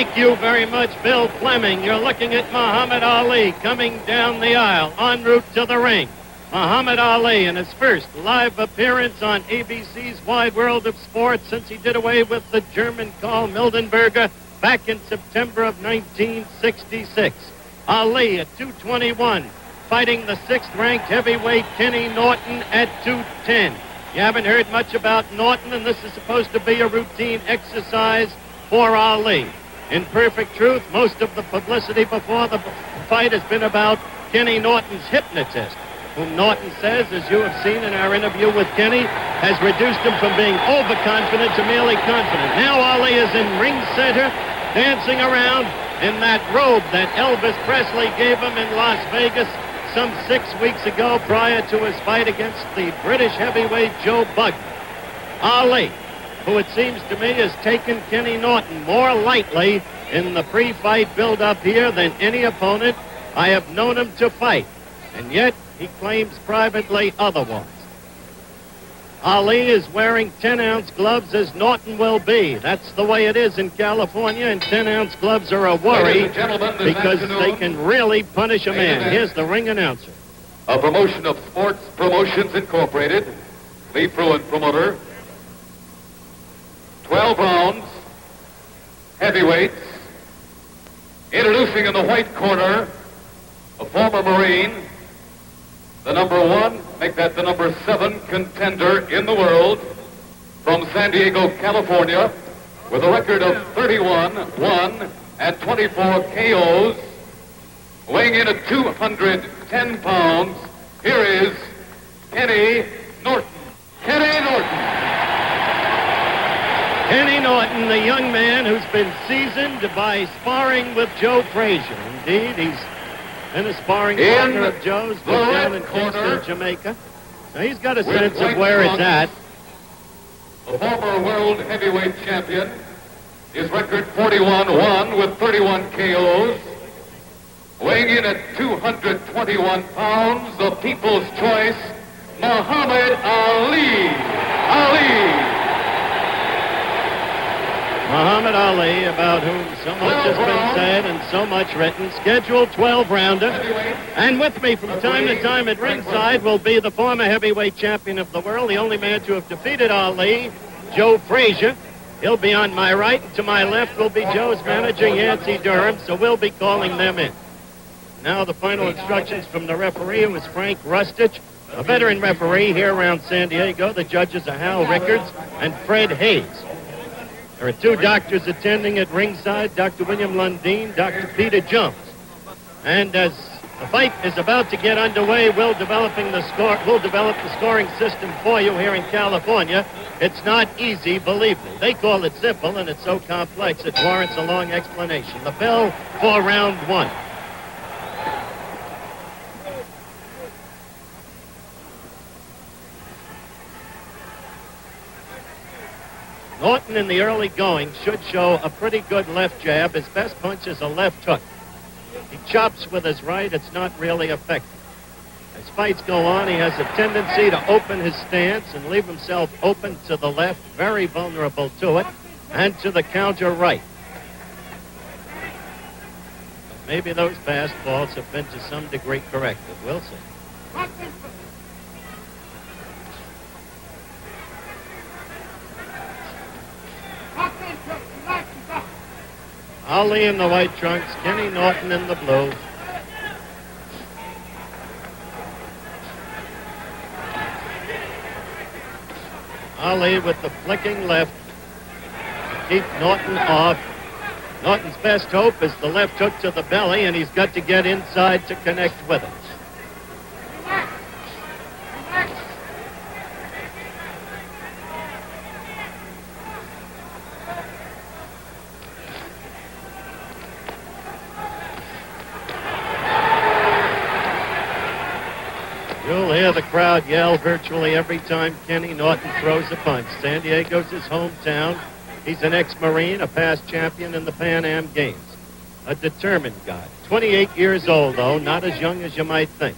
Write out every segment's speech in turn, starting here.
Thank you very much, Bill Fleming. You're looking at Muhammad Ali coming down the aisle en route to the ring. Muhammad Ali in his first live appearance on ABC's Wide World of Sports since he did away with the German Karl Mildenberger back in September of 1966. Ali at 221, fighting the sixth-ranked heavyweight Kenny Norton at 210. You haven't heard much about Norton, and this is supposed to be a routine exercise for Ali. In perfect truth, most of the publicity before the fight has been about Kenny Norton's hypnotist, whom Norton says, as you have seen in our interview with Kenny, has reduced him from being overconfident to merely confident. Now Ali is in ring center, dancing around in that robe that Elvis Presley gave him in Las Vegas some 6 weeks ago prior to his fight against the British heavyweight Joe Bugner. Ali, who it seems to me has taken Kenny Norton more lightly in the pre-fight build-up here than any opponent I have known him to fight. And yet, he claims privately otherwise. Ali is wearing 10-ounce gloves as Norton will be. That's the way it is in California, and 10-ounce gloves are a worry because they can really punish a man. Here's the ring announcer. A promotion of Sports Promotions Incorporated, Lee Fruin promoter. 12 rounds, heavyweights. Introducing in the white corner, a former Marine, the number 1, make that the number 7 contender in the world, from San Diego, California, with a record of 31-1 and 24 KOs, weighing in at 210 pounds. Here is Kenny Norton. Kenny Norton. Kenny Norton, the young man who's been seasoned by sparring with Joe Frazier. Indeed, he's been a sparring partner of Joe's down in Kingston, Jamaica. So he's got a sense of where it's at. The former world heavyweight champion, his record 41-1 with 31 KOs. Weighing in at 221 pounds, the people's choice, Muhammad Ali. Muhammad Ali, about whom so much has been said and so much written, scheduled 12-rounder. And with me from time to time at ringside will be the former heavyweight champion of the world, the only man to have defeated Ali, Joe Frazier. He'll be on my right, and to my left will be Joe's manager, Yancey Durham, so we'll be calling them in. Now the final instructions from the referee, who is Frank Rustich, a veteran referee here around San Diego. The judges are Hal Rickards and Fred Hayes. There are 2 doctors attending at ringside, Dr. William Lundeen, Dr. Peter Jones. And as the fight is about to get underway, we'll develop the scoring system for you here in California. It's not easy, believe me. They call it simple, and it's so complex it warrants a long explanation. The bell for round 1. Norton in the early going should show a pretty good left jab. His best punch is a left hook. He chops with his right. It's not really effective. As fights go on, he has a tendency to open his stance and leave himself open to the left, very vulnerable to it, and to the counter right. But maybe those fastballs have been to some degree corrected. We'll see. Ali in the white trunks, Kenny Norton in the blue. Ali with the flicking left to keep Norton off. Norton's best hope is the left hook to the belly, and he's got to get inside to connect with it. You'll hear the crowd yell virtually every time Kenny Norton throws a punch. San Diego's his hometown. He's an ex-Marine, a past champion in the Pan Am Games. A determined guy. 28 years old, though, not as young as you might think.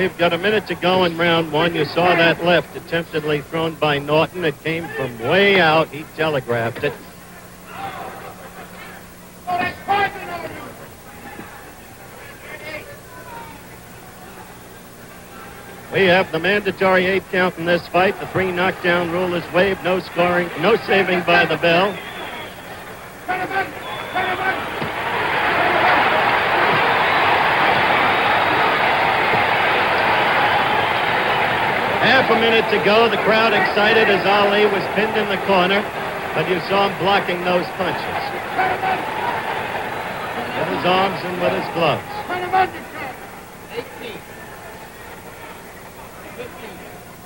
We've got a minute to go in round one. You saw that left attemptedly thrown by Norton. It came from way out. He telegraphed it. We have the mandatory 8 count in this fight. The 3 knockdown rule is waived. No scoring, no saving by the bell. Half a minute to go. The crowd excited as Ali was pinned in the corner, but you saw him blocking those punches with his arms and with his gloves. 18. 15.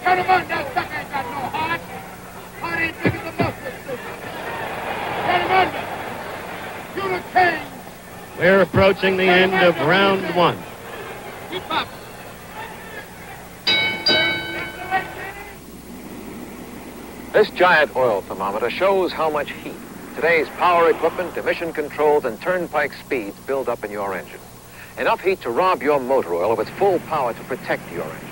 Cut him on, that sucker ain't got no heart. Heart ain't big as a muscle suit. Cut him under. You the king. We're approaching the end of round one. Keep up. This giant oil thermometer shows how much heat today's power equipment, emission controls, and turnpike speeds build up in your engine. Enough heat to rob your motor oil of its full power to protect your engine.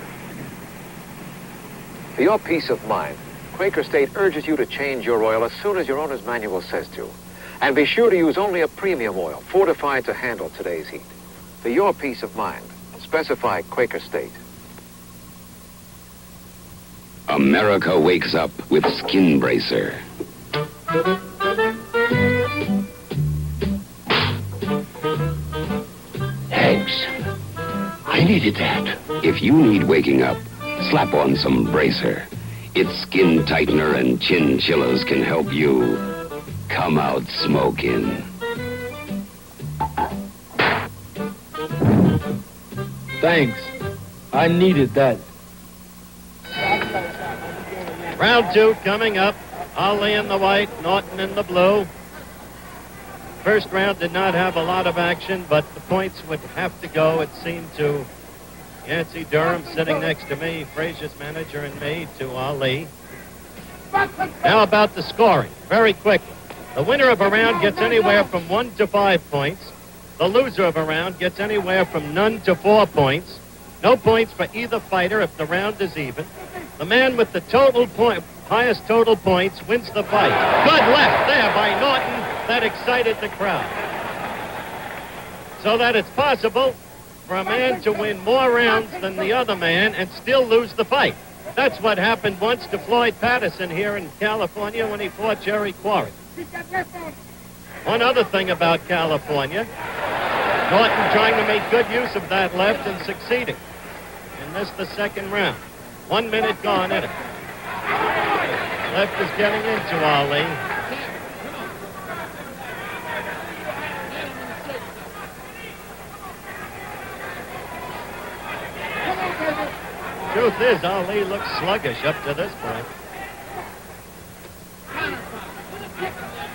For your peace of mind, Quaker State urges you to change your oil as soon as your owner's manual says to. And be sure to use only a premium oil, fortified to handle today's heat. For your peace of mind, specify Quaker State. America wakes up with Skin Bracer. Thanks. I needed that. If you need waking up, slap on some Bracer. Its skin tightener and chinchillas can help you come out smoking. Thanks. I needed that. Round two coming up. Ali in the white, Norton in the blue. First round did not have a lot of action, but the points would have to go, it seemed, to Yancey Durham sitting next to me, Frazier's manager, and me, to Ali. Now about the scoring, very quickly. The winner of a round gets anywhere from 1 to 5 points. The loser of a round gets anywhere from none to 4 points. No points for either fighter if the round is even. The man with the highest total points wins the fight. Good left there by Norton. That excited the crowd. So that it's possible for a man to win more rounds than the other man and still lose the fight. That's what happened once to Floyd Patterson here in California when he fought Jerry Quarry. One other thing about California, Norton trying to make good use of that left and succeeding. And missed the second round. 1 minute gone in it. Left is getting into Ali. Truth is, Ali looks sluggish up to this point.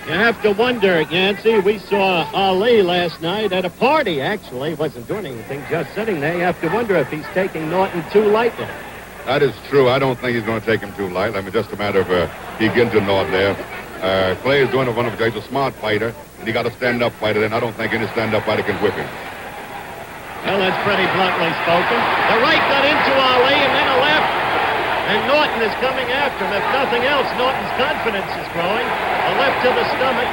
You have to wonder, Yancey, we saw Ali last night at a party, actually. He wasn't doing anything, just sitting there. You have to wonder if he's taking Norton too lightly. That is true. I don't think he's going to take him too light. I mean, just a matter of he gets to Norton there. Clay is doing a wonderful job. He's a smart fighter, and he got a stand-up fighter, and I don't think any stand-up fighter can whip him. Well, that's pretty bluntly spoken. The right got into Ali, and then a left. And Norton is coming after him. If nothing else, Norton's confidence is growing. A left to the stomach.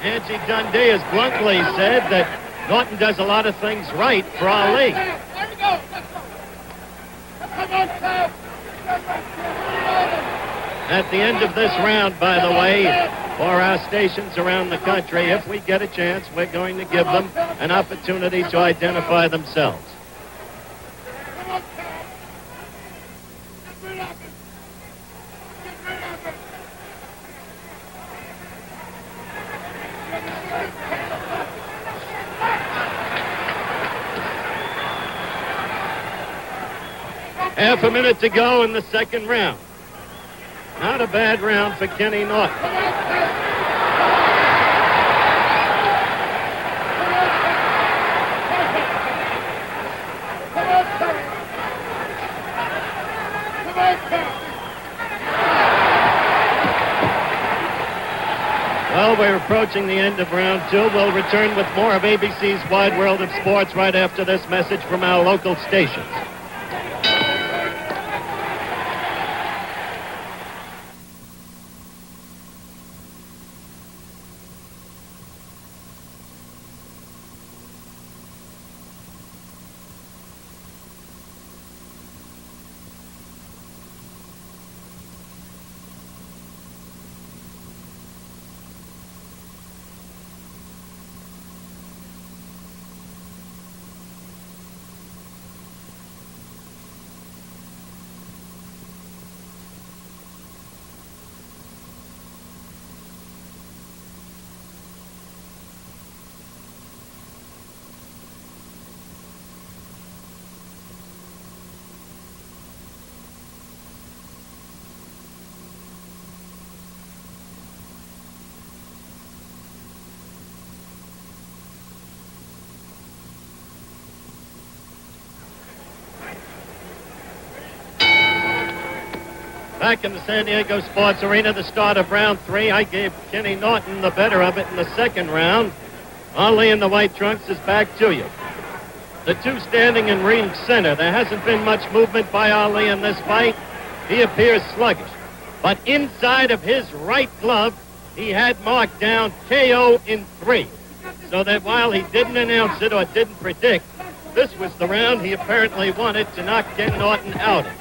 Nancy Dundee has bluntly said that Norton does a lot of things right for Ali. At the end of this round, by the way, for our stations around the country, if we get a chance, we're going to give them an opportunity to identify themselves. Half a minute to go in the second round. Not a bad round for Kenny Norton. Well, Well, we're approaching the end of round two. We'll return with more of ABC's Wide World of Sports right after this message from our local stations. Back in the San Diego Sports Arena, the start of round three. I gave Kenny Norton the better of it in the second round. Ali in the white trunks is back to you. The two standing in ring center. There hasn't been much movement by Ali in this fight. He appears sluggish. But inside of his right glove, he had marked down KO in 3. So that while he didn't announce it or didn't predict, this was the round he apparently wanted to knock Ken Norton out in.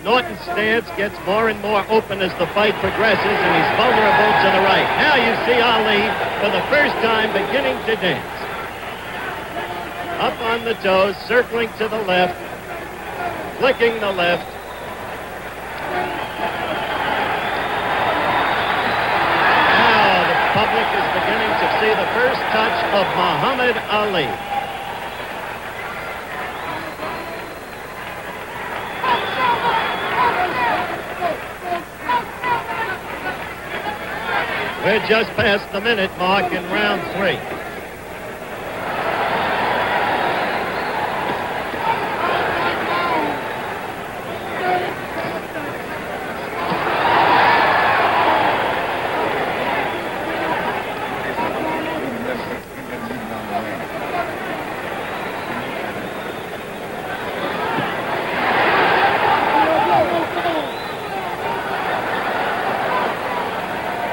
Norton's stance gets more and more open as the fight progresses, and he's vulnerable to the right. Now you see Ali, for the first time, beginning to dance. Up on the toes, circling to the left, flicking the left. Now the public is beginning to see the first touch of Muhammad Ali. We're just past the minute mark in round 3.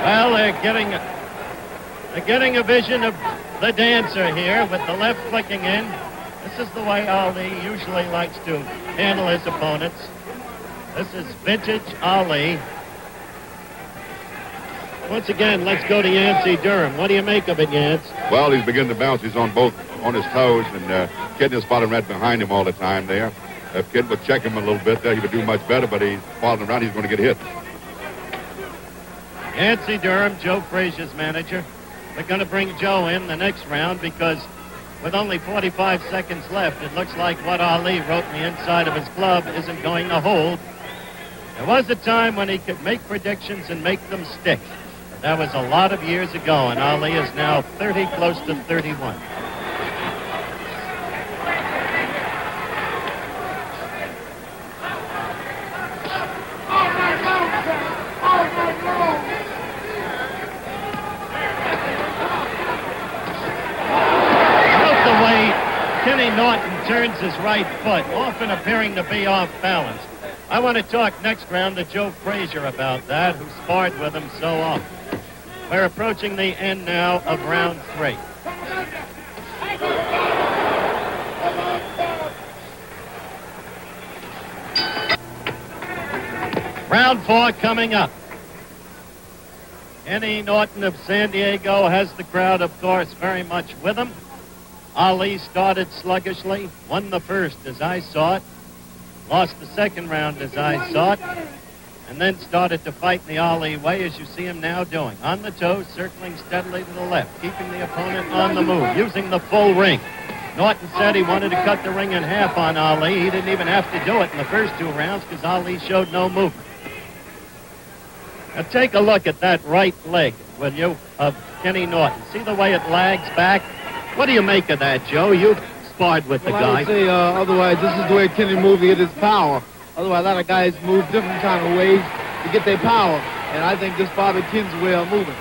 Well, they're getting a vision of the dancer here with the left flicking in. This is the way Ali usually likes to handle his opponents. This is vintage Ali. Once again, let's go to Yancey Durham. What do you make of it, Yance? Well, he's beginning to bounce. He's on his toes, and Kid is spotting right behind him all the time there. If Kid would check him a little bit there, he would do much better, but he's following around. He's going to get hit. Yancey Durham, Joe Frazier's manager. They're going to bring Joe in the next round because with only 45 seconds left, it looks like what Ali wrote in the inside of his glove isn't going to hold. There was a time when he could make predictions and make them stick. But that was a lot of years ago, and Ali is now 30, close to 31. Kenny Norton turns his right foot, often appearing to be off balance. I want to talk next round to Joe Frazier about that, who sparred with him so often. We're approaching the end now of round 3. Round 4 coming up. Kenny Norton of San Diego has the crowd, of course, very much with him. Ali started sluggishly, won the first as I saw it, lost the second round as I saw it, and then started to fight in the Ali way as you see him now doing. On the toes, circling steadily to the left, keeping the opponent on the move, using the full ring. Norton said he wanted to cut the ring in half on Ali. He didn't even have to do it in the first 2 rounds because Ali showed no movement. Now take a look at that right leg, will you, of Kenny Norton. See the way it lags back? What do you make of that, Joe? You've sparred with the guy. I would say otherwise this is the way Kenny moves to get his power. Otherwise, a lot of guys move different kind of ways to get their power. And I think this is probably Ken's way of moving.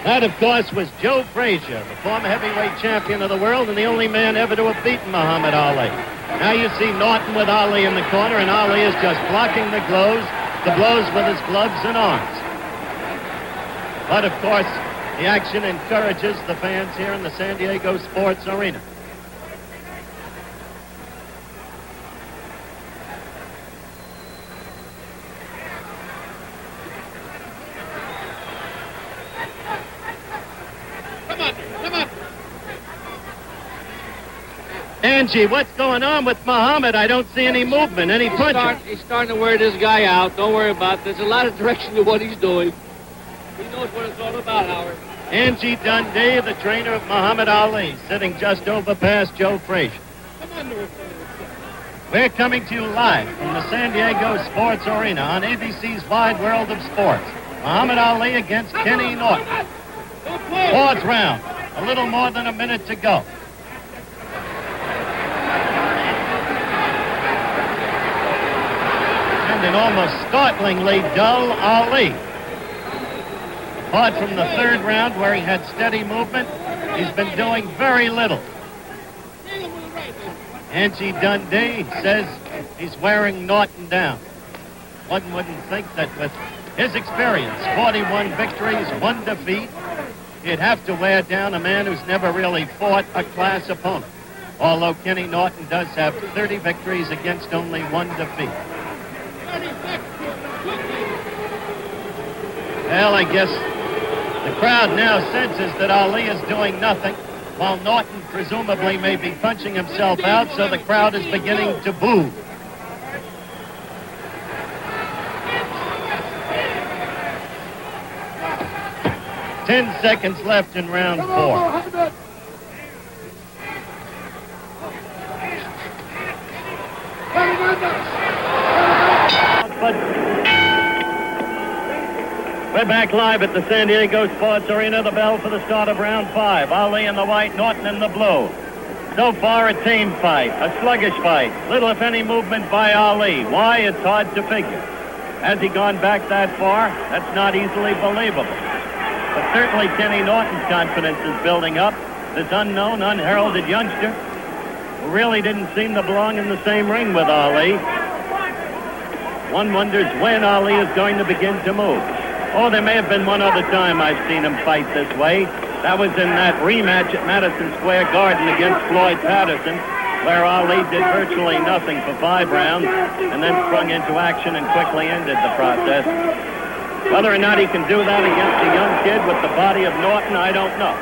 That, of course, was Joe Frazier, the former heavyweight champion of the world and the only man ever to have beaten Muhammad Ali. Now you see Norton with Ali in the corner, and Ali is just blocking the blows with his gloves and arms. But, of course, the action encourages the fans here in the San Diego Sports Arena. Angie, what's going on with Muhammad? I don't see any movement, any punching. He's starting to wear this guy out. Don't worry about it. There's a lot of direction to what he's doing. He knows what it's all about, Howard. Angie Dundee, the trainer of Muhammad Ali, sitting just over past Joe Frazier. We're coming to you live from the San Diego Sports Arena on ABC's Wide World of Sports. Muhammad Ali against Kenny Norton. Fourth round, a little more than a minute to go. And an almost startlingly dull Ali. Apart from the third round where he had steady movement, he's been doing very little. Angie Dundee says he's wearing Norton down. One wouldn't think that with his experience, 41 victories, 1 defeat, he'd have to wear down a man who's never really fought a class opponent. Although Kenny Norton does have 30 victories against only 1 defeat. Well, I guess the crowd now senses that Ali is doing nothing, while Norton presumably may be punching himself out, so the crowd is beginning to boo. Ten seconds left in round 4. We're back live at the San Diego Sports Arena. The bell for the start of round 5. Ali in the white, Norton in the blue. So far, a tame fight, a sluggish fight. Little, if any, movement by Ali. Why? It's hard to figure. Has he gone back that far? That's not easily believable. But certainly Kenny Norton's confidence is building up. This unknown, unheralded youngster who really didn't seem to belong in the same ring with Ali. One wonders when Ali is going to begin to move. Oh, there may have been one other time I've seen him fight this way. That was in that rematch at Madison Square Garden against Floyd Patterson, where Ali did virtually nothing for 5 rounds and then sprung into action and quickly ended the process. Whether or not he can do that against a young kid with the body of Norton, I don't know.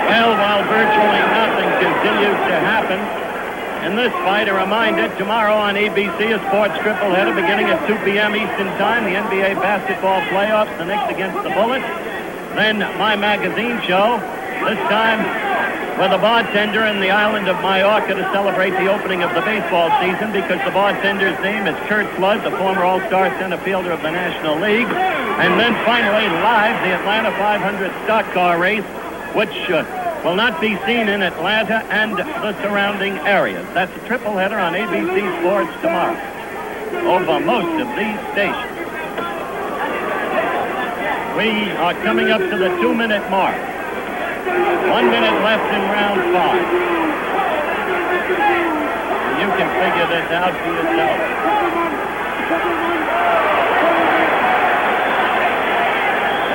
Well, while virtually nothing continues to happen in this fight, a reminder, tomorrow on ABC, a sports tripleheader beginning at 2 p.m. Eastern Time, the NBA basketball playoffs, the Knicks against the Bullets. Then my magazine show, this time with a bartender in the island of Mallorca to celebrate the opening of the baseball season, because the bartender's name is Kurt Flood, the former all-star center fielder of the National League. And then finally, live, the Atlanta 500 stock car race, which will not be seen in Atlanta and the surrounding areas. That's a tripleheader on ABC Sports tomorrow over most of these stations. We are coming up to the 2-minute mark. 1 minute left in round 5. And you can figure this out for yourself.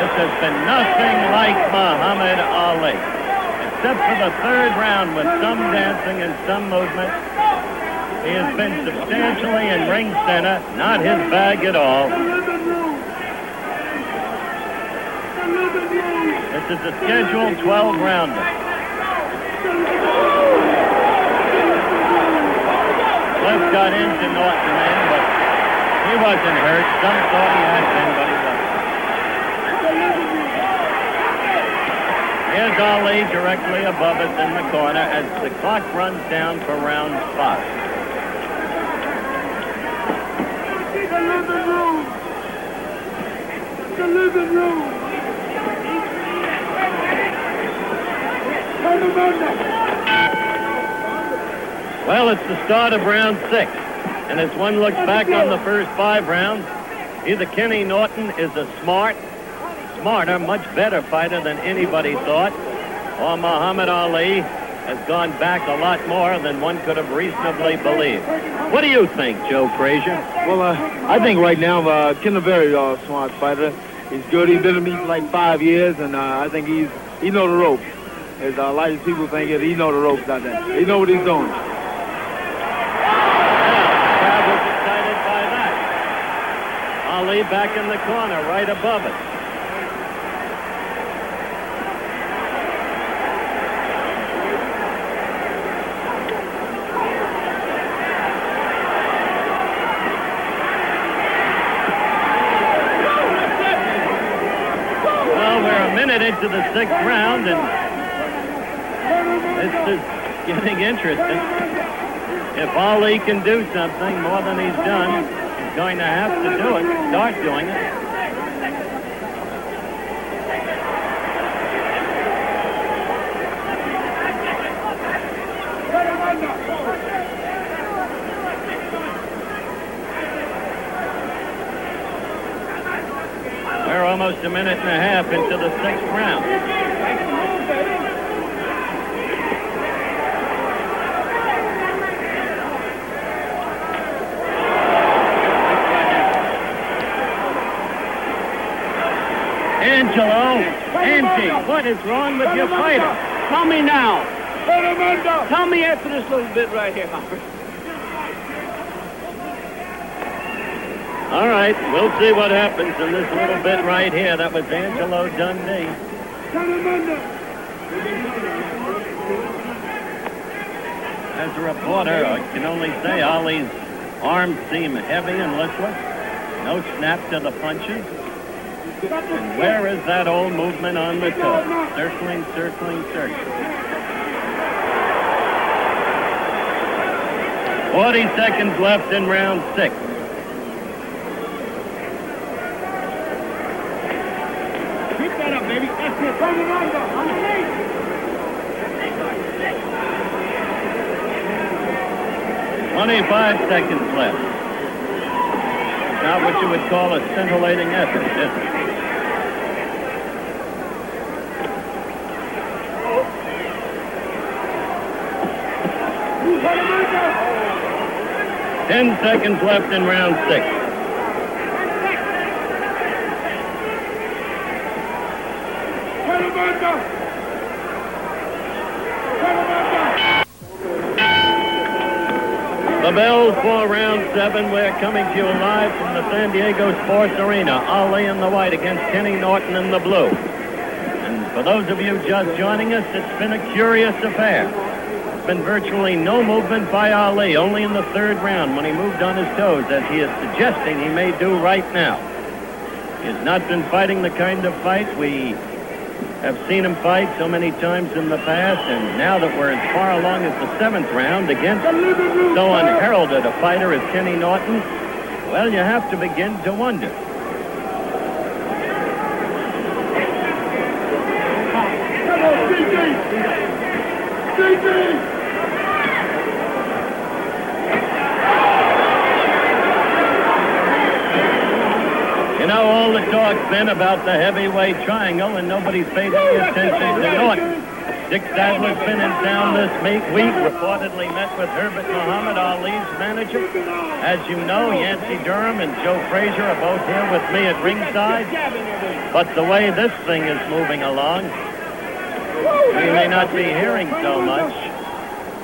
This has been nothing like Muhammad Ali. Except for the third round with some dancing and some movement. He has been substantially in ring center, not his bag at all. This is a scheduled 12-rounder. Cliff got into Norton then, but he wasn't hurt. Some thought he had been, but he wasn't. Here's Ali directly above us in the corner as the clock runs down for round 5. living room. The living room. Turn him under. Well, it's the start of round 6. And as one looks back on the first 5 rounds, either Kenny Norton is a smarter, much better fighter than anybody thought, or Muhammad Ali has gone back a lot more than one could have reasonably believed. What do you think, Joe Frazier? Well, I think right now Ken a very smart fighter. He's good. He's been with me for like 5 years, and I think he know the ropes. As a lot of people think he know the ropes out there. He know what he's doing. Crowd was excited by that. Ali back in the corner, right above it. Well, we're a minute into the 6th round, and this is getting interesting. If Ali can do something more than he's done, he's going to have to do it, start doing it. We're almost a minute and a half into the 6th round. Angelo, Angie, what is wrong with your fighter? Tell me now. Turn him under. Tell me after this little bit right here, Hopper. All right, we'll see what happens in this little bit right here. That was Angelo Dundee. Turn him under. As a reporter, I can only say Ali's arms seem heavy and listless. No snap to the punches. And where is that old movement on the toe? Circling, circling, circling. 40 seconds left in round 6. Keep that up, baby. That's it. Turn him under. On the feet. 25 seconds left. Not what you would call a scintillating effort, is it? Turn him under. 10 seconds left in round 6. Turn him under. Turn him under. The bell for round 7. We're coming to you live from the San Diego Sports Arena. Ali in the white against Kenny Norton in the blue. And for those of you just joining us, it's been a curious affair. There's been virtually no movement by Ali, only in the 3rd round when he moved on his toes, as he is suggesting he may do right now. He has not been fighting the kind of fight we have seen him fight so many times in the past, and now that we're as far along as the 7th round against so unheralded a fighter as Kenny Norton, well, you have to begin to wonder. Come on, CJ. CJ. You know, all the talk's been about the heavyweight triangle, and nobody's paid any attention to Norton. Dick Sadler's been in town this week, reportedly met with Herbert Muhammad Ali's manager. As you know, Yancey Durham and Joe Frazier are both here with me at ringside. But the way this thing is moving along, we may not be hearing so much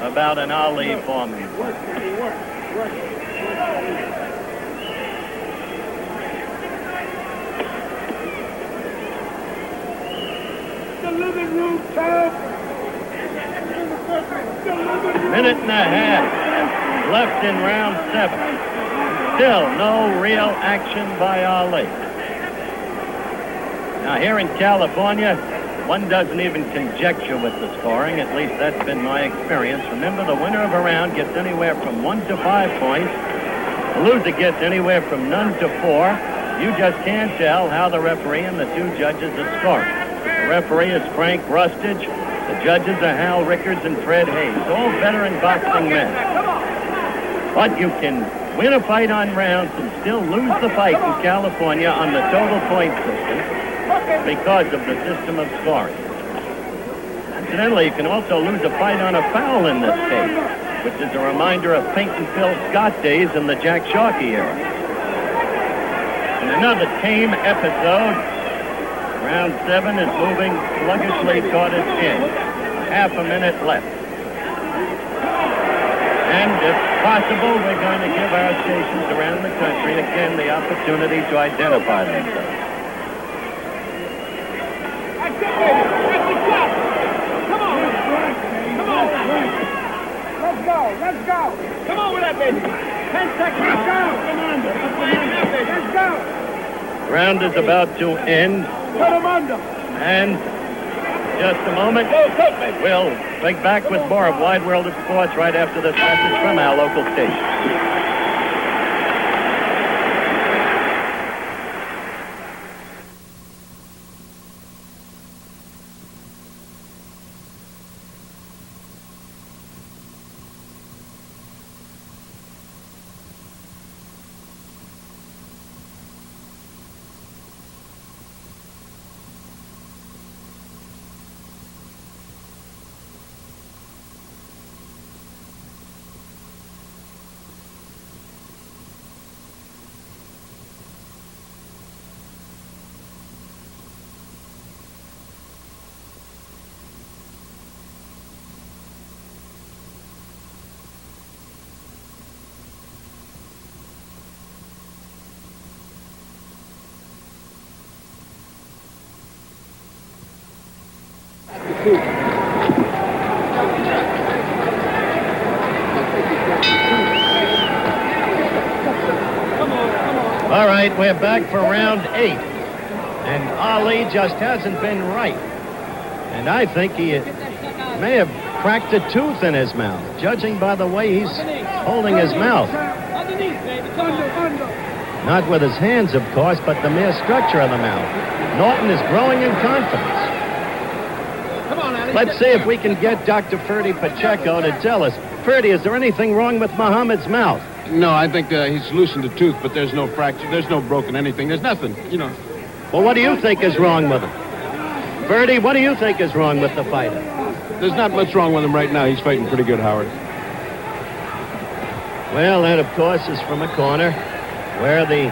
about an Ali Foreman. Living room, Tom. Minute and a half left in round 7. Still no real action by Ali. Now here in California, one doesn't even conjecture with the scoring. At least that's been my experience. Remember, the winner of a round gets anywhere from 1 to 5 points. The loser gets anywhere from none to 4. You just can't tell how the referee and the 2 judges are scoring. The referee is Frank Rustich. The judges are Hal Rickards and Fred Hayes, all veteran boxing men. But you can win a fight on rounds and still lose the fight in California on the total point system because of the system of scoring. Incidentally, you can also lose a fight on a foul in this case, which is a reminder of Pink and Phil Scott days in the Jack Sharkey era. In another tame episode, round 7 is moving sluggishly toward its end. Half a minute left. And if possible, we're going to give our stations around the country again the opportunity to identify themselves. Let's go. Come on with that, baby. 10 seconds. Let's go. Round is about to end. Put him under. And just a moment, we'll be back with more of Wide World of Sports right after this message from our local station. All right, we're back for round 8. And Ali just hasn't been right. And I think he may have cracked a tooth in his mouth, judging by the way he's holding his mouth. Not with his hands, of course, but the mere structure of the mouth. Norton is growing in confidence. Let's see if we can get Dr. Ferdy Pacheco to tell us. Ferdy, is there anything wrong with Muhammad's mouth? No, I think he's loosened a tooth, but there's no fracture. There's no broken anything. There's nothing, you know. Well, what do you think is wrong with him? Ferdy, what do you think is wrong with the fighter? There's not much wrong with him right now. He's fighting pretty good, Howard. Well, that, of course, is from a corner where the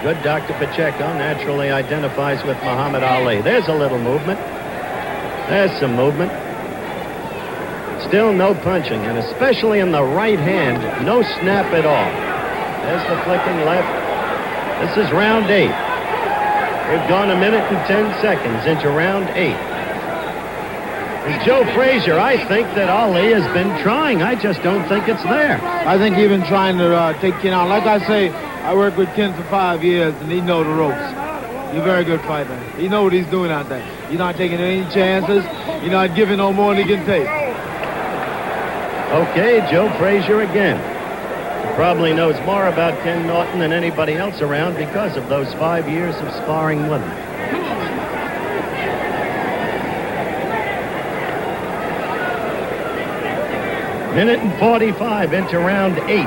good Dr. Pacheco naturally identifies with Muhammad Ali. There's a little movement. There's some movement. Still no punching, and especially in the right hand, no snap at all. There's the flicking left. This is round 8. We've gone 1 minute and 10 seconds into round 8. And Joe Frazier, I think that Ali has been trying. I just don't think it's there. I think he's been trying to take Ken out. Like I say, I worked with Ken for 5 years, and he knows the ropes. He's a very good fighter. He knows what he's doing out there. He's not taking any chances. He's not giving no more than he can take. Okay, Joe Frazier again. He probably knows more about Ken Norton than anybody else around because of those 5 years of sparring with him. Minute and 45 into round 8.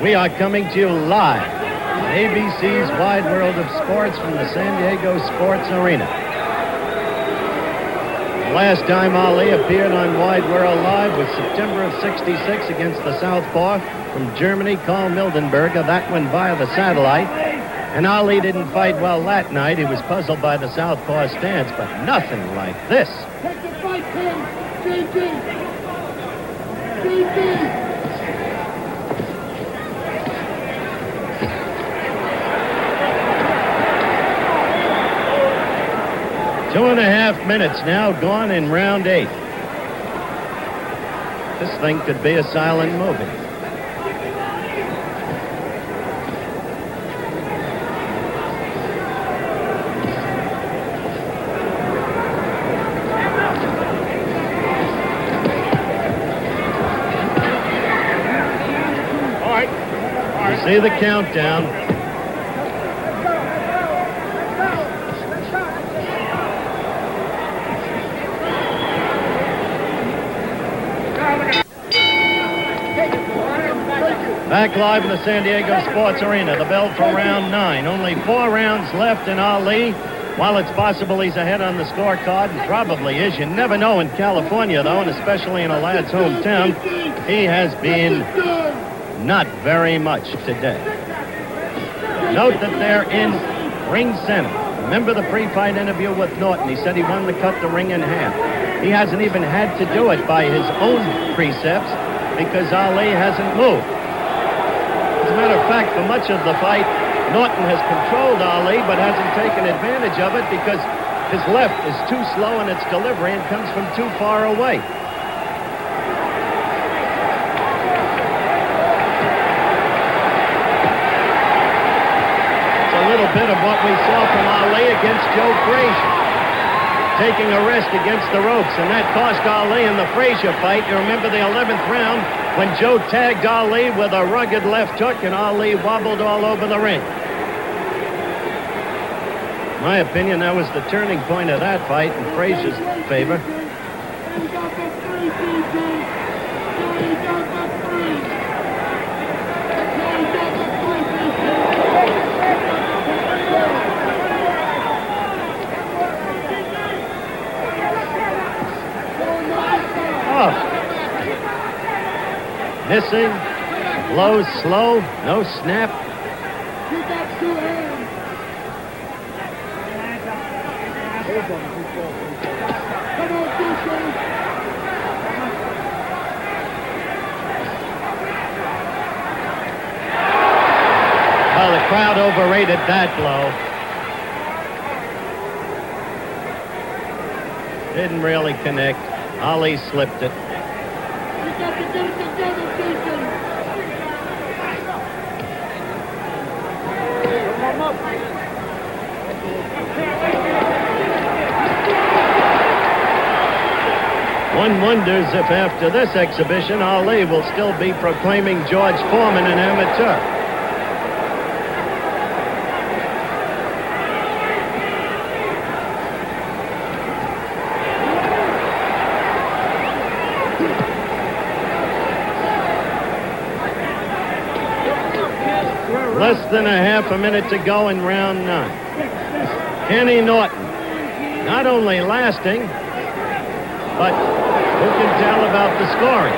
We are coming to you live on ABC's Wide World of Sports from the San Diego Sports Arena. The last time Ali appeared on Wide World Live was September of '66 against the Southpaw from Germany, Karl Mildenberger. That went via the satellite. And Ali didn't fight well that night. He was puzzled by the Southpaw stance, but nothing like this. Take the fight, Tim. GG. GG. 2.5 minutes now gone in round 8. This thing could be a silent movie. See the countdown. Back live in the San Diego Sports Arena. The bell for round 9. Only 4 rounds left in Ali. While it's possible he's ahead on the scorecard, and probably is, you never know in California, though, and especially in a lad's hometown, he has been not very much today. Note that they're in ring center. Remember the pre-fight interview with Norton? He said he wanted to cut the ring in half. He hasn't even had to do it by his own precepts because Ali hasn't moved. As a matter of fact, for much of the fight, Norton has controlled Ali, but hasn't taken advantage of it because his left is too slow in its delivery and comes from too far away. It's a little bit of what we saw from Ali against Joe Frazier. Taking a rest against the ropes, and that cost Ali in the Frazier fight. You remember the 11th round when Joe tagged Ali with a rugged left hook and Ali wobbled all over the ring. In my opinion, that was the turning point of that fight in Frazier's favor. Oh. Missing. Low, slow. No snap. Well, the crowd overrated that blow. Didn't really connect. Ali slipped it. One wonders if after this exhibition, Ali will still be proclaiming George Foreman an amateur. Less than a half a minute to go in round 9. Kenny Norton, not only lasting, but who can tell about the scoring?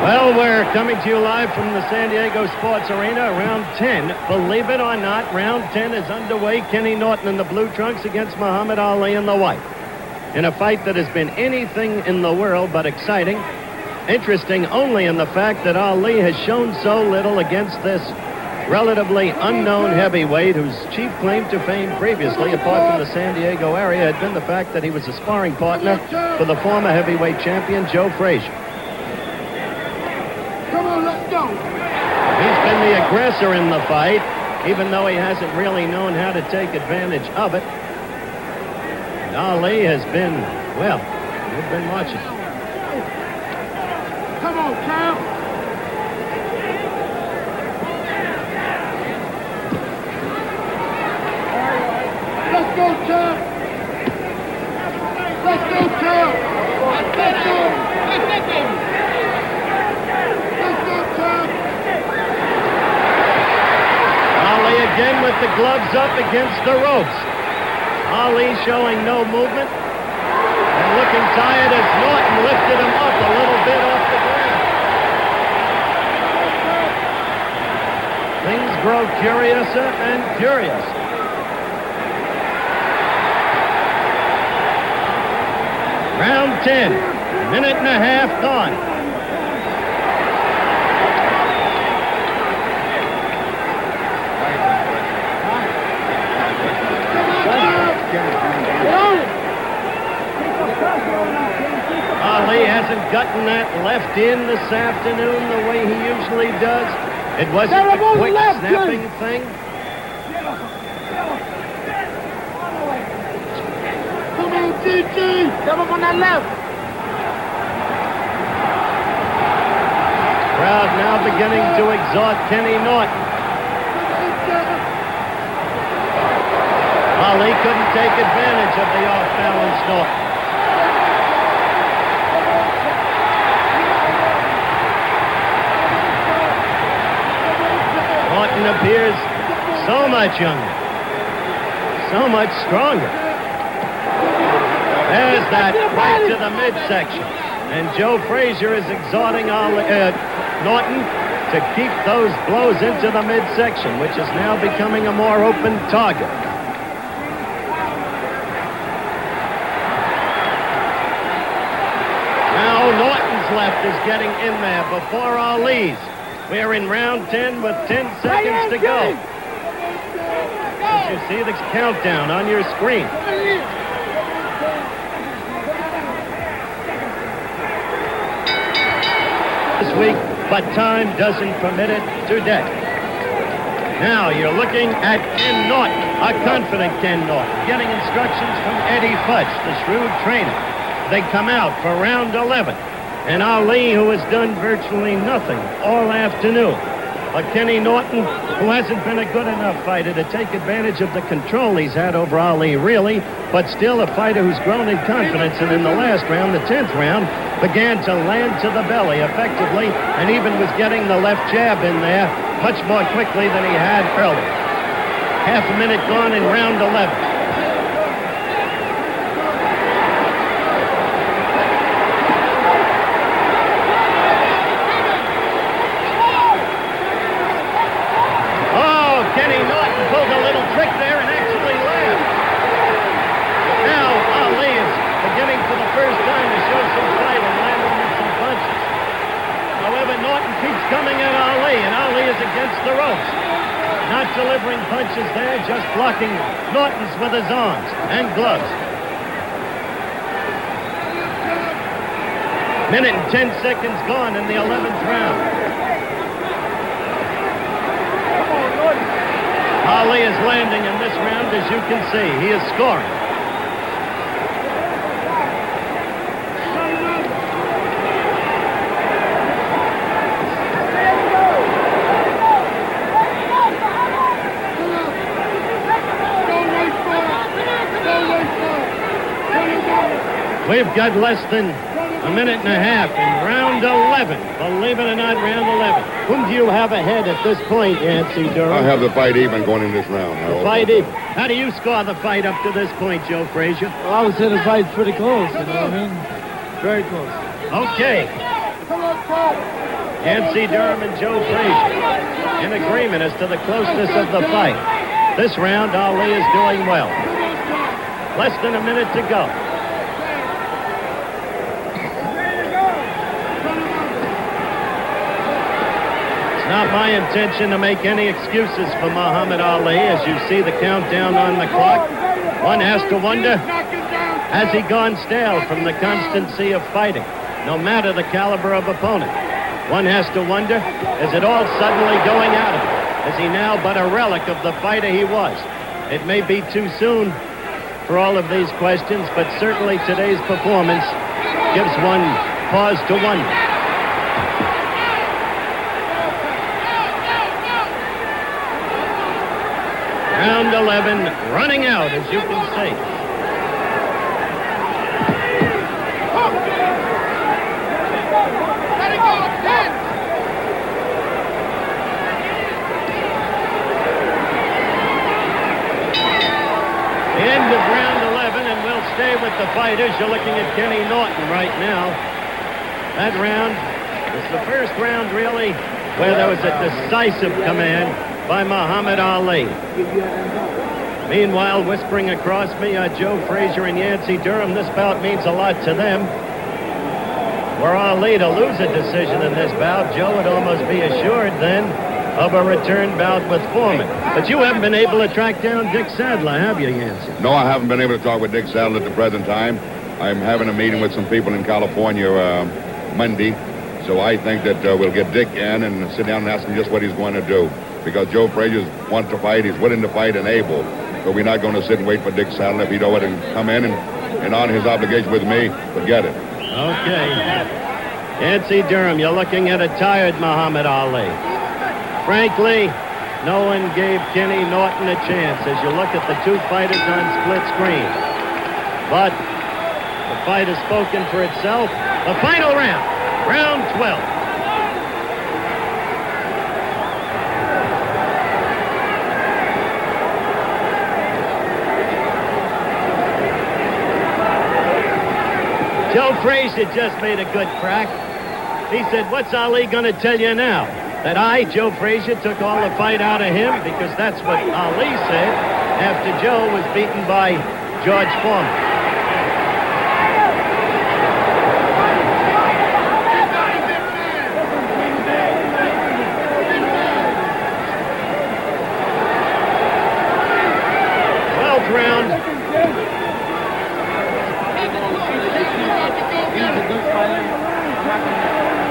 Well, we're coming to you live from the San Diego Sports Arena, round 10. Believe it or not, round 10 is underway. Kenny Norton in the blue trunks against Muhammad Ali in the white. In a fight that has been anything in the world but exciting. Interesting only in the fact that Ali has shown so little against this relatively unknown heavyweight whose chief claim to fame previously, apart from the San Diego area, had been the fact that he was a sparring partner for the former heavyweight champion Joe Frazier. He's been the aggressor in the fight, even though he hasn't really known how to take advantage of it. And Ali has been, well, we've been watching. Come on, Cal. Let's go, Cal. Let's go, Cal. Let's go. Ali again with the gloves up against the ropes. Ali showing no movement and looking tired as Norton lifted him up a little bit off the ground. Things grow curiouser and curious. Round 10, minute and a half gone. Ali Ali hasn't gotten that left in this afternoon the way he usually does. It wasn't a quick snapping thing. Come on, GG! Come up on that left! Crowd now beginning to exhort Kenny Norton. Ali couldn't take advantage of the off-balance Norton. Norton appears so much younger, so much stronger. There's that right to the midsection. And Joe Frazier is exhorting Norton to keep those blows into the midsection, which is now becoming a more open target. Now Norton's left is getting in there before Ali's. We're in round 10 with 10 seconds to go. As you see the countdown on your screen. This week, but time doesn't permit it today. Now you're looking at Ken Norton, a confident Ken Norton, getting instructions from Eddie Fudge, the shrewd trainer. They come out for round 11. And Ali, who has done virtually nothing all afternoon. But Kenny Norton, who hasn't been a good enough fighter to take advantage of the control he's had over Ali, really, but still a fighter who's grown in confidence. And in the last round, the 10th round, began to land to the belly effectively and even was getting the left jab in there much more quickly than he had earlier. Half a minute gone in round 11. Kenny Norton pulled a little trick there and actually laughed. Now Ali is beginning for the first time to show some fight and landing with some punches. However, Norton keeps coming at Ali, and Ali is against the ropes. Not delivering punches there, just blocking Norton's with his arms and gloves. Minute and 10 seconds gone in the 11th round. Ali is landing in this round, as you can see. He is scoring. We've got less than a minute and a half in round 11. Believe it or not, round 11. Whom do you have ahead at this point, Yancey Durham? I have the fight even going in this round. The fight even. How do you score the fight up to this point, Joe Frazier? Well, I would say the fight's pretty close, you know what I mean? Very close. Okay. Yancey Durham and Joe Frazier in agreement as to the closeness of the fight. This round, Ali is doing well. Less than a minute to go. Not my intention to make any excuses for Muhammad Ali. As you see the countdown on the clock, one has to wonder, has he gone stale from the constancy of fighting, no matter the caliber of opponent? One has to wonder, is it all suddenly going out of him? Is he now but a relic of the fighter he was? It may be too soon for all of these questions, but certainly today's performance gives one pause to wonder. Round 11 running out, as you can see. Let it go, Ken! The end of round 11, and we'll stay with the fighters. You're looking at Kenny Norton right now. That round was the first round, really, where there was a decisive command by Muhammad Ali. Meanwhile, whispering across me, Joe Frazier and Yancey Durham, this bout means a lot to them. Were Ali to lose a decision in this bout, Joe would almost be assured then of a return bout with Foreman. But you haven't been able to track down Dick Sadler, have you, Yancey? No, I haven't been able to talk with Dick Sadler at the present time. I'm having a meeting with some people in California Monday, so I think that we'll get Dick in and sit down and ask him just what he's going to do. Because Joe Frazier's wants to fight, he's willing to fight and able. So we're not going to sit and wait for Dick Saddle. If he don't want to come in and on his obligation with me, forget it. Okay. Nancy Durham, you're looking at a tired Muhammad Ali. Frankly, no one gave Kenny Norton a chance as you look at the two fighters on split screen. But the fight has spoken for itself. The final round, round 12. Joe Frazier just made a good crack. He said, what's Ali going to tell you now? That I, Joe Frazier, took all the fight out of him? Because that's what Ali said after Joe was beaten by George Foreman. Round. He's a good fighter.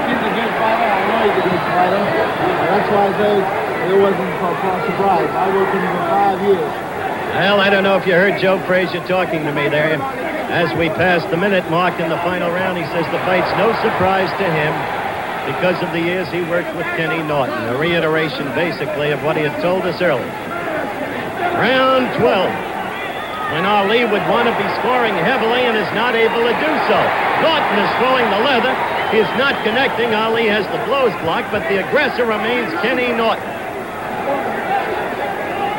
He's a good fighter. I know he's a good fighter. That's why I say it wasn't a surprise. I worked with him for 5 years. Well, I don't know if you heard Joe Frazier talking to me there. As we passed the minute mark in the final round, he says the fight's no surprise to him because of the years he worked with Kenny Norton. A reiteration, basically, of what he had told us earlier. Round 12. When Ali would want to be scoring heavily and is not able to do so. Norton is throwing the leather. He is not connecting. Ali has the blows blocked, but the aggressor remains Kenny Norton.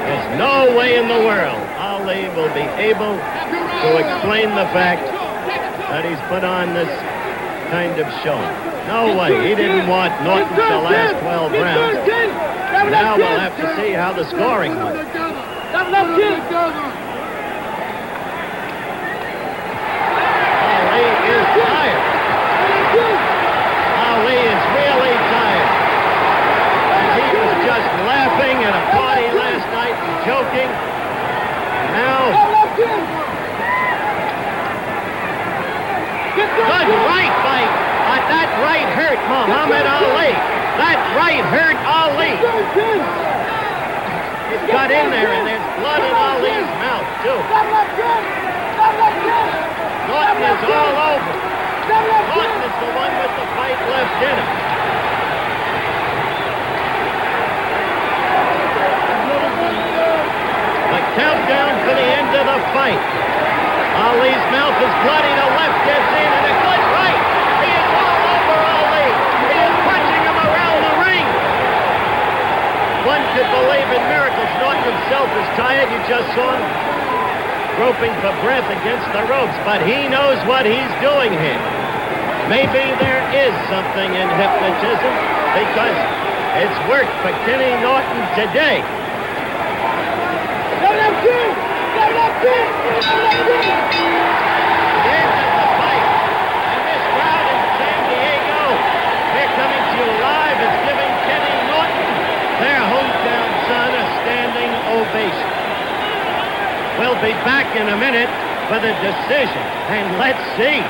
There's no way in the world Ali will be able to explain the fact that he's put on this kind of show. No way. He didn't want Norton to last 12 rounds. Now we'll have to see how the scoring went. Ali is really tired. And he was just laughing at a party last night and joking. Now, good right fight. That right hurt Muhammad Ali. That right hurt Ali. He's got in there and there's blood in Ali's mouth, too. Norton is all over. Norton is the one with the fight left in him. The countdown for the end of the fight. Ali's mouth is bloody. The left gets in and a good right. He is all over Ali. He is punching him around the ring. One could believe in miracles. Norton himself is tired. You just saw him groping for breath against the ropes, but he knows what he's doing here. Maybe there is something in hypnotism because it's worked for Kenny Norton today. The end of the fight. And this crowd in San Diego, they're coming to you live, is giving Kenny Norton, their hometown son, a standing ovation. We'll be back in a minute for the decision, and let's see.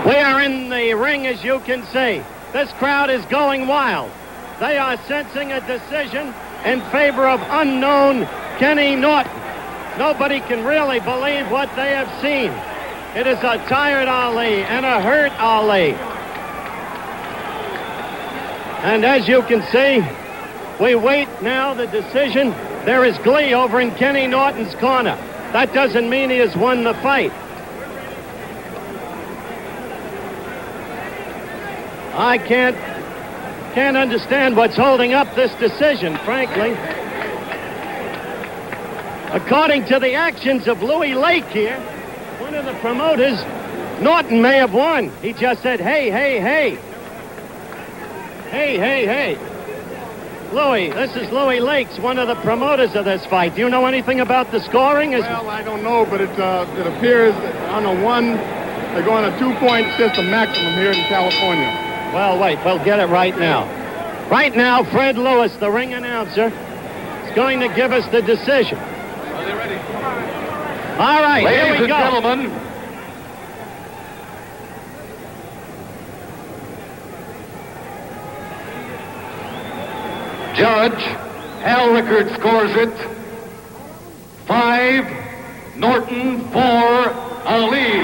We are in the ring, as you can see. This crowd is going wild. They are sensing a decision in favor of unknown Kenny Norton. Nobody can really believe what they have seen. It is a tired Ali and a hurt Ali. And as you can see, we wait now the decision. There is glee over in Kenny Norton's corner. That doesn't mean he has won the fight. I can't understand what's holding up this decision, frankly. According to the actions of Louis Lake here, one of the promoters, Norton may have won. He just said, hey, hey, hey. Hey, hey, hey. Louis, this is Louis Lakes, one of the promoters of this fight. Do you know anything about the scoring? Well, I don't know, but it appears on a one, they're going a 2-point system maximum here in California. Well, wait, we'll get it right now. Right now, Fred Lewis, the ring announcer, is going to give us the decision. Are they ready? All right, here Ladies we and go. gentlemen, Judge Hal Rickard scores it 5, Norton 4, Ali.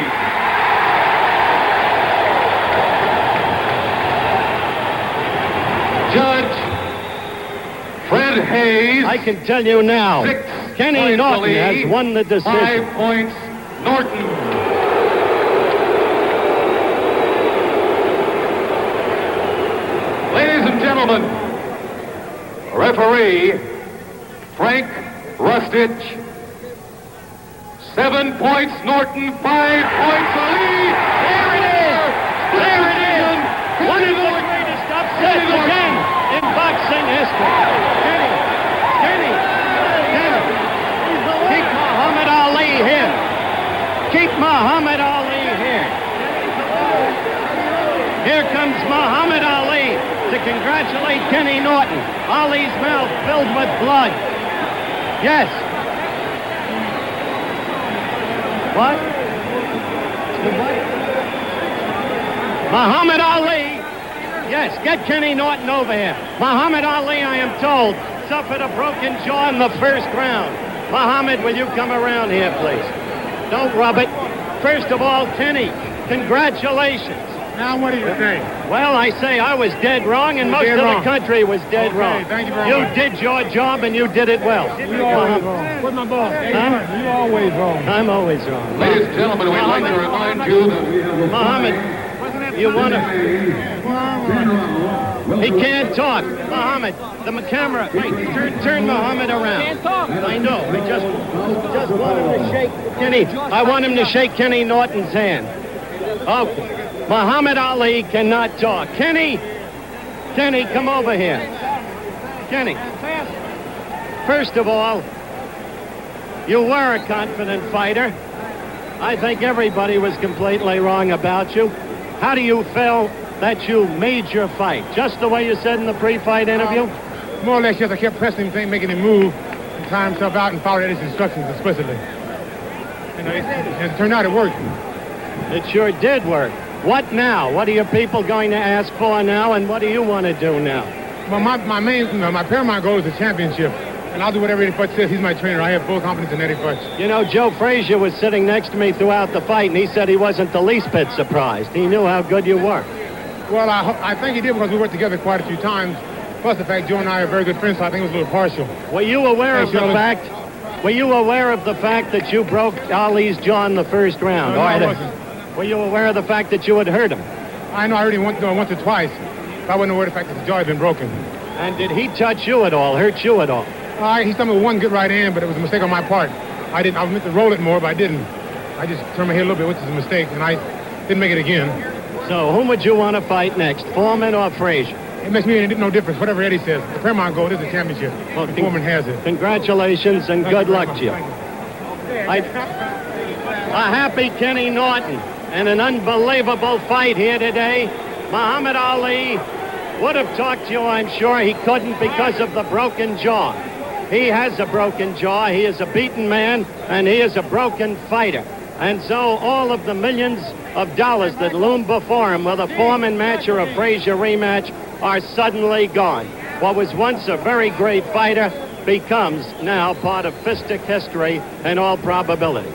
Judge Fred Hayes. I can tell you now, 6 Kenny points Norton Ali, has won the decision. 5 points Norton. Ladies and gentlemen, referee Frank Rustich. 7 points Norton, 5 points Ali. There it is! There it is! One of the greatest upsets again in boxing history. Kenny. Keep Muhammad Ali here. Keep Muhammad Ali here. Here comes Muhammad Ali to congratulate Kenny Norton. Ali's mouth filled with blood. Yes. What? Muhammad Ali. Yes, get Kenny Norton over here. Muhammad Ali, I am told, suffered a broken jaw in the first round. Muhammad, will you come around here, please? Don't rub it. First of all, Kenny, congratulations. Now, what do you say? Well, I say I was dead wrong, and most of the country was dead wrong. Thank you very much. You did your job, and you did it well. You always wrong. Where's my ball? Huh? You always wrong. I'm always wrong. Ladies and gentlemen, we'd like to remind you that Muhammad, you want to... He can't talk. Muhammad, the camera. Wait, turn Muhammad around. Can't talk. I know. I just want him to shake Kenny. I want him to shake Kenny Norton's hand. Okay. Muhammad Ali cannot talk. Kenny, come over here. Kenny, first of all, you were a confident fighter. I think everybody was completely wrong about you. How do you feel that you made your fight? Just the way you said in the pre-fight interview? More or less, yes, I kept pressing him, making him move, and time himself out and followed his instructions explicitly. And it turned out it worked. It sure did work. What now? What are your people going to ask for now, and what do you want to do now? Well, my paramount goal is the championship, and I'll do whatever Eddie Futch says. He's my trainer. I have full confidence in Eddie Futch. You know, Joe Frazier was sitting next to me throughout the fight, and he said he wasn't the least bit surprised. He knew how good you were. Well, I think he did because we worked together quite a few times. Plus the fact Joe and I are very good friends, so I think it was a little partial. Were you aware of the fact? Were you aware of the fact that you broke Ali's jaw in the first round? No, I wasn't. Were you aware of the fact that you had hurt him? I know I heard him once or twice. But I wasn't aware of the fact that the jaw had been broken. And did he touch you at all, hurt you at all? He stumbled with one good right hand, but it was a mistake on my part. I was meant to roll it more, but I didn't. I just turned my head a little bit, which is a mistake, and I didn't make it again. So whom would you want to fight next, Foreman or Frazier? It makes me no difference, whatever Eddie says. The paramount goal is the championship. Well, Foreman has it. Congratulations and good luck to you. A happy Kenny Norton and an unbelievable fight here today. Muhammad Ali would have talked to you, I'm sure. He couldn't because of the broken jaw. He has a broken jaw. He is a beaten man, and he is a broken fighter. And so all of the millions of dollars that loom before him with a Foreman match or a Frazier rematch are suddenly gone. What was once a very great fighter becomes now part of fistic history in all probability.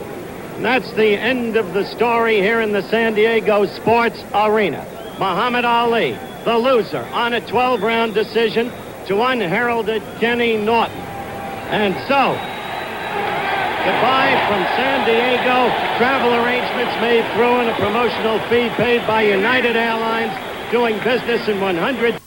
And that's the end of the story here in the San Diego Sports Arena. Muhammad Ali, the loser, on a 12-round decision to unheralded Kenny Norton. And so, goodbye from San Diego. Travel arrangements made through and a promotional fee paid by United Airlines, doing business in 100